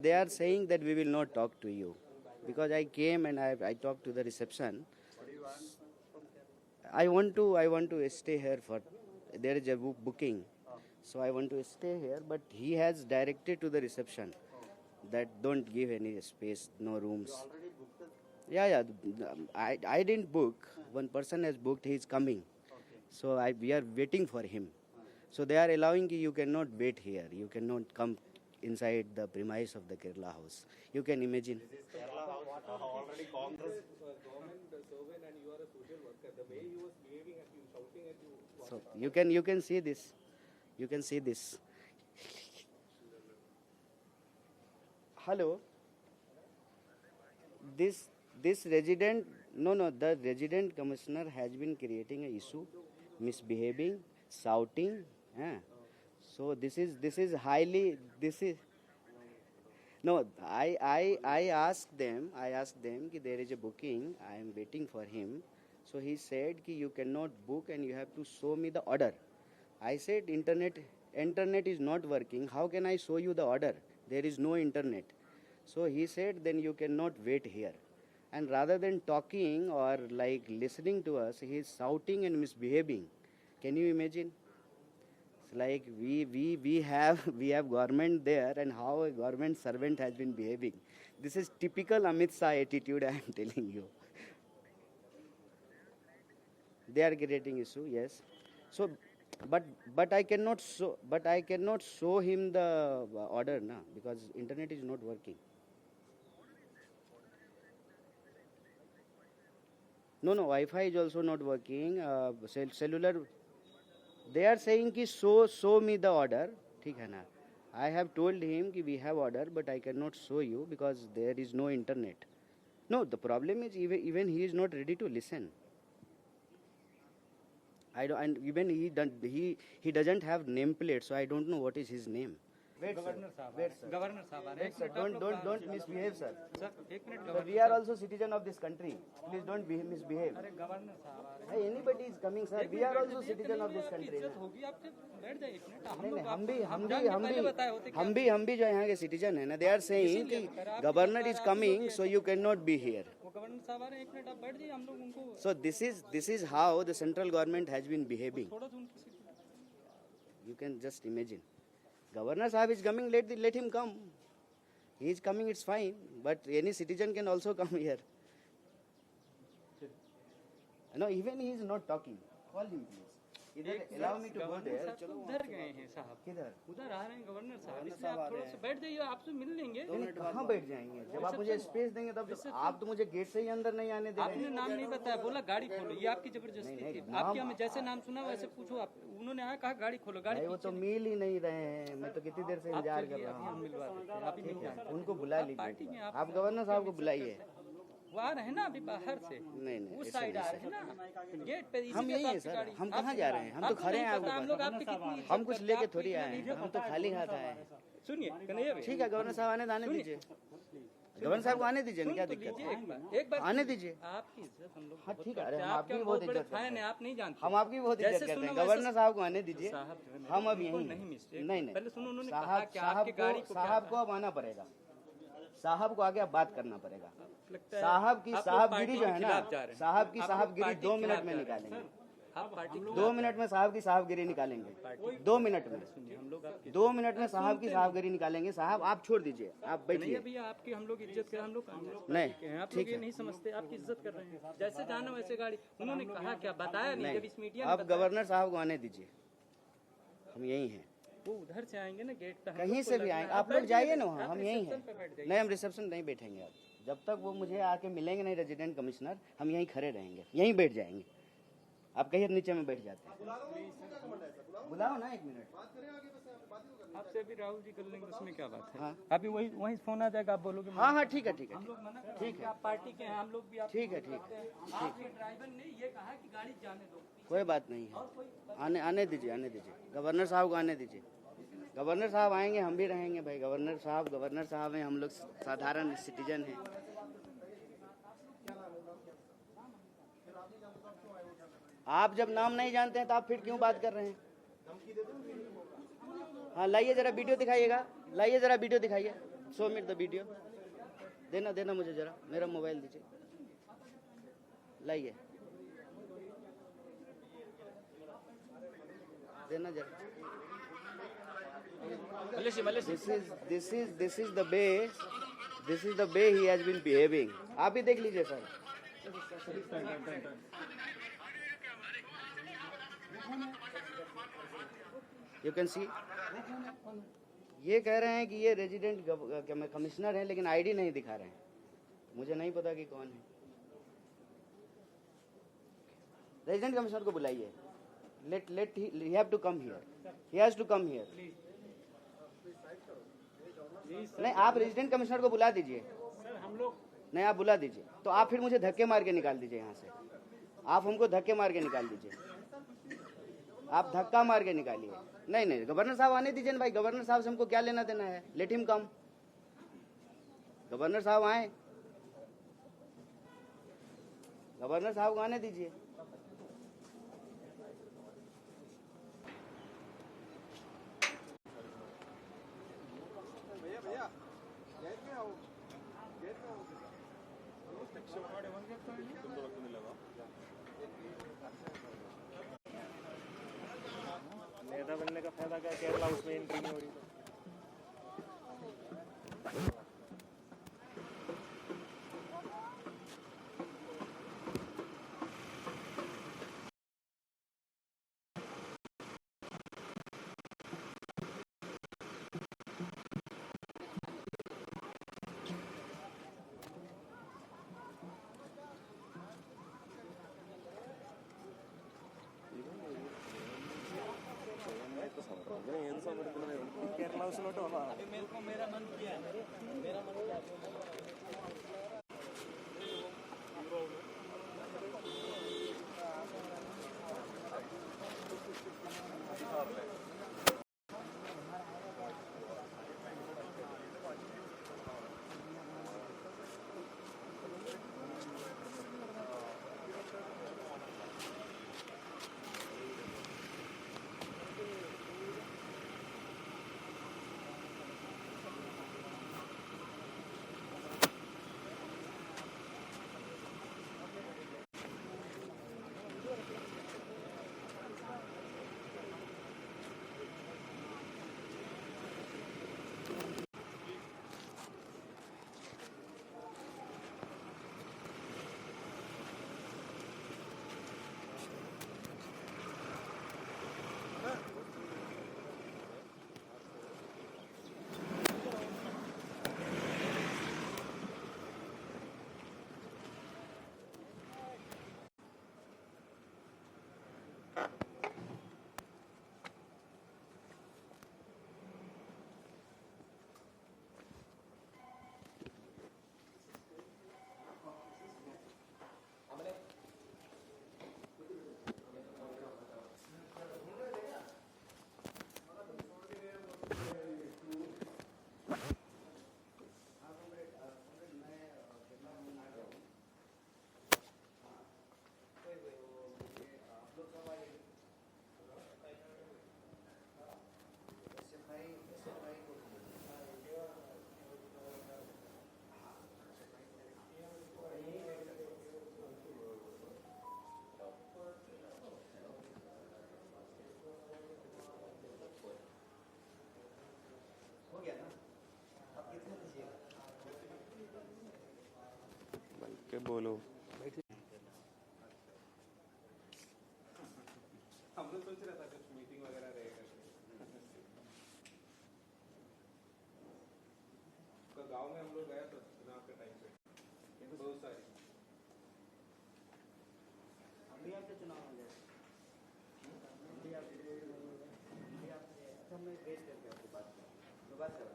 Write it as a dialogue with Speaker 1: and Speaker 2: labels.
Speaker 1: They are saying that we will not talk to you because I came and I talked to the reception. I want to stay here for there is a booking, so I want to stay here. But he has directed to the reception that don't give any space, no rooms. Yeah. I didn't book. One person has booked. He is coming. So we are waiting for him. So they are allowing you cannot wait here. You cannot come inside the premise of the Kerala house. You can imagine.
Speaker 2: Already Congress.
Speaker 3: Government servant and you are a social worker. The way he was behaving at you, shouting at you.
Speaker 1: So you can see this. You can see this. Hello. This resident the resident commissioner has been creating an issue, misbehaving, shouting. So this is highly this is no. I asked them कि there is a booking. I am waiting for him. So he said कि you cannot book and you have to show me the order. I said internet is not working. How can I show you the order? There is no internet. So he said then you cannot wait here. And rather than talking or like listening to us, he is shouting and misbehaving. Can you imagine? It's like we have government there, and how a government servant has been behaving. This is typical Amit Shah attitude. I am telling you. They are creating issue, yes. So, but I cannot show him the order, na, because internet is not working. No, Wi-Fi is also not working. Cellular. They are saying कि show me the order. ठीक है ना? I have told him कि we have order, but I cannot show you because there is no internet. No, the problem is even he is not ready to listen. And even he doesn't have nameplate, so I don't know what is his name. Wait,
Speaker 4: governor
Speaker 1: sir.
Speaker 4: साहब
Speaker 1: Wait, sir.
Speaker 4: Governor साहब आ रहे हैं।
Speaker 1: Sir, don't misbehave, sir.
Speaker 4: Sir एक minute
Speaker 1: Sir, we are also citizen of this country. Please don't misbehave.
Speaker 4: अरे governor साहब आ रहे
Speaker 1: Hey, anybody is coming, sir. We are also citizen of this country.
Speaker 4: इज्जत होगी आपके बैठ जाइए एक मिनट
Speaker 1: नहीं,
Speaker 4: हम
Speaker 1: नहीं, हम भी जो यहाँ के सिटीजन है ना, they are saying कि governor is coming, so you cannot be here.
Speaker 4: वो गवर्नर साहब आ रहे हैं एक मिनट आप बैठ जाइए हम लोग उनको
Speaker 1: So this is how the central government has been behaving.
Speaker 4: थोड़ा सा उनकी seat
Speaker 1: You can just imagine. Governor Sahib is coming, let him come. He is coming, it's fine. But any citizen can also come here. No, even he is not talking. Call him, please. Either allow me to go there.
Speaker 4: साहब तो उधर गए हैं साहब
Speaker 1: किधर?
Speaker 4: उधर आ रहे हैं गवर्नर साहब इसलिए आप थोड़ा सा बैठ जाइए आपसे मिल लेंगे
Speaker 1: कहाँ बैठ जाएंगे? जब आप मुझे स्पेस देंगे तब तो आप तो मुझे गेट से ही अंदर नहीं आने दे रहे
Speaker 4: आपने
Speaker 1: हैं।
Speaker 4: नाम नहीं बताया बोला गाड़ी खोलो ये आपकी जबरदस्ती थी आपके हमें जैसे नाम सुना वैसे पूछो आप उन्होंने आया कहा गाड़ी खोलो गाड़ी
Speaker 1: भाई वो तो मिल ही नहीं रहे हैं। मैं तो कितनी देर से इंतजार कर रहा
Speaker 4: हम
Speaker 1: हूँ।
Speaker 4: मिलवा देते हैं आप ही मिल जाएंगे
Speaker 1: उनको बुला
Speaker 4: पार्टी में
Speaker 1: लीजिए। आप गवर्नर साहब को बुलाइए।
Speaker 4: वो आ रहे हैं ना अभी बाहर से
Speaker 1: नहीं,
Speaker 4: उस
Speaker 1: ऐसा
Speaker 4: साइड
Speaker 1: नहीं,
Speaker 4: आ रहे हैं ना गेट पे इसी
Speaker 1: हम
Speaker 4: के
Speaker 1: यही
Speaker 4: पास
Speaker 1: हैं सर।
Speaker 4: गाड़ी।
Speaker 1: हम कहाँ जा रहे हैं? हम तो खड़े हैं आपके
Speaker 4: हम लोग
Speaker 1: पास।
Speaker 4: आपकी कितनी इज्जत
Speaker 1: हम कुछ
Speaker 4: करते हैं,
Speaker 1: लेके
Speaker 4: आपकी
Speaker 1: थोड़ी
Speaker 4: कितनी
Speaker 1: आए हैं।
Speaker 4: इज्जत
Speaker 1: हम तो खाली हाथ आए हैं।
Speaker 4: सुनिए कन्हैया भाई
Speaker 1: ठीक है, गवर्नर साहब आने दीजिए। गवर्नर साहब को आने दीजिए ना, क्या
Speaker 4: तो
Speaker 1: दिक्कत
Speaker 4: लीजिए
Speaker 1: है?
Speaker 4: एक बार
Speaker 1: आने दीजिए।
Speaker 4: आपकी इज्जत हम लोग
Speaker 1: हाँ
Speaker 4: बहुत
Speaker 1: ठीक है,
Speaker 4: करते
Speaker 1: अरे
Speaker 4: हैं।
Speaker 1: हम आपकी
Speaker 4: आपके
Speaker 1: बहुत
Speaker 4: बहुत बड़े
Speaker 1: इज्जत करते
Speaker 4: फैन
Speaker 1: हैं।
Speaker 4: है आप नहीं जानते
Speaker 1: हम आपकी बहुत इज्जत
Speaker 4: जैसे
Speaker 1: करते हैं।
Speaker 4: सुनो
Speaker 1: गवर्नर
Speaker 4: वैसे-
Speaker 1: साहब को आने दीजिए।
Speaker 4: साहब जो है
Speaker 1: हम अब
Speaker 4: बिल्कुल
Speaker 1: यहीं
Speaker 4: नहीं
Speaker 1: हैं।
Speaker 4: मिस्टेक
Speaker 1: नहीं
Speaker 4: पहले सुनो उन्होंने कहा कि आपकी गाड़ी को
Speaker 1: साहब को अब आना पड़ेगा। साहब को आगे अब बात करना पड़ेगा।
Speaker 4: लगता है
Speaker 1: साहब की
Speaker 4: आप लोग
Speaker 1: साहबगिरी
Speaker 4: पार्टी
Speaker 1: जो
Speaker 4: के
Speaker 1: है ना,
Speaker 4: खिलाफ जा रहे हैं।
Speaker 1: साहब की
Speaker 4: आप लोग
Speaker 1: साहबगिरी
Speaker 4: पार्टी
Speaker 1: 2
Speaker 4: के
Speaker 1: मिनट
Speaker 4: खिलाफ
Speaker 1: में
Speaker 4: जा रहे हैं।
Speaker 1: निकालेंगे।
Speaker 4: आप पार्टी
Speaker 1: 2 मिनट में साहब की साहबगिरी निकालेंगे। 2 मिनट में।
Speaker 4: हम लोग आपकी
Speaker 1: 2 मिनट में साहब की साहबगिरी निकालेंगे। साहब आप छोड़ दीजिए, आप
Speaker 4: नहीं
Speaker 1: बैठिए।
Speaker 4: अभी आपकी हम लोग इज्जत कर हम लोग
Speaker 1: नहीं,
Speaker 4: आप
Speaker 1: ठीक
Speaker 4: लोग ये
Speaker 1: है।
Speaker 4: नहीं समझते आपकी इज्जत कर रहे हैं जैसे जाना वैसे गाड़ी उन्होंने कहा क्या बताया नहीं जब इस मीडिया
Speaker 1: अब गवर्नर साहब को आने दीजिए। हम यही हैं।
Speaker 4: वो उधर से आएंगे ना गेट पे हम
Speaker 1: कहीं
Speaker 4: लोग
Speaker 1: से
Speaker 4: को
Speaker 1: भी
Speaker 4: लगना
Speaker 1: आएंगे।
Speaker 4: है।
Speaker 1: आप लोग
Speaker 4: बैठ
Speaker 1: जाइए ना
Speaker 4: जाइए,
Speaker 1: वहाँ,
Speaker 4: आप
Speaker 1: हम यही
Speaker 4: रिसेप्शन पे बैठ
Speaker 1: हैं।
Speaker 4: जाइए।
Speaker 1: नहीं, हम रिसेप्शन नहीं बैठेंगे अब। जब तक वो मुझे आके मिलेंगे नहीं रेजिडेंट कमिश्नर, हम यहीं खड़े रहेंगे, यहीं बैठ जाएंगे। आप कहीं नीचे में बैठ जाते हैं। बुलाओ ना 1 मिनट।
Speaker 4: आपसे अभी राहुल जी कर लेंगे उसमें क्या बात है
Speaker 1: हाँ।
Speaker 4: अभी वही वही फोन आ जाएगा आप बोलोगे
Speaker 1: हाँ ठीक है, ठीक है।
Speaker 4: हम लोग मना कर
Speaker 1: ठीक है।
Speaker 4: आप पार्टी के हैं हम लोग भी आप
Speaker 1: ठीक है, ठीक है।
Speaker 4: आपके ड्राइवर ने ये कहा कि गाड़ी जाने दो
Speaker 1: कोई बात नहीं है। आने दीजिए। गवर्नर साहब को आने दीजिए। गवर्नर साहब आएंगे, हम भी रहेंगे भाई। गवर्नर साहब हैं, हम लोग साधारण सिटीजन हैं। आप जब नाम नहीं जानते हैं तो आप फिर क्यों बात कर रहे हैं? हाँ लाइए जरा वीडियो दिखाइएगा। लाइए जरा वीडियो दिखाइए। Show me the video. देना देना मुझे जरा, मेरा मोबाइल दीजिए. लाइए, देना जरा. This is the way he has been behaving. आप ही देख लीजिए सर. You can see. ये कह रहे हैं कि ये रेजिडेंट कमिश्नर है, लेकिन आईडी नहीं दिखा रहे हैं. मुझे नहीं पता कि कौन है. रेजिडेंट कमिश्नर को बुलाइए. Let he have to come here. He has to come here. नहीं, आप रेजिडेंट कमिश्नर को बुला दीजिए. नहीं, आप बुला दीजिए. तो आप फिर मुझे धक्के मार के निकाल दीजिए यहाँ से. आप हमको धक्के मार के निकाल दीजिए. आप धक्का मार के निकालिए. नहीं नहीं, गवर्नर साहब आने दीजिए ना भाई. गवर्नर साहब से हमको क्या लेना देना है? Let him come. गवर्नर साहब आए. गवर्नर साहब को आने दीजिए.
Speaker 2: नेता बनने का फायदा क्या? केरला उसमें एंट्री नहीं हो रही. केरला उसलोट होगा.
Speaker 4: मेरा मन किया है. मेरा मन किया
Speaker 2: के बोलो.
Speaker 3: हम लोग सोच रहा था कुछ मीटिंग वगैरह रहेगा. तो गांव में हम लोग गए तो चुनाव के टाइम पे बहुत सारी
Speaker 1: इंडिया के चुनाव हो गए. इंडिया हम वेट करके आपको बात कर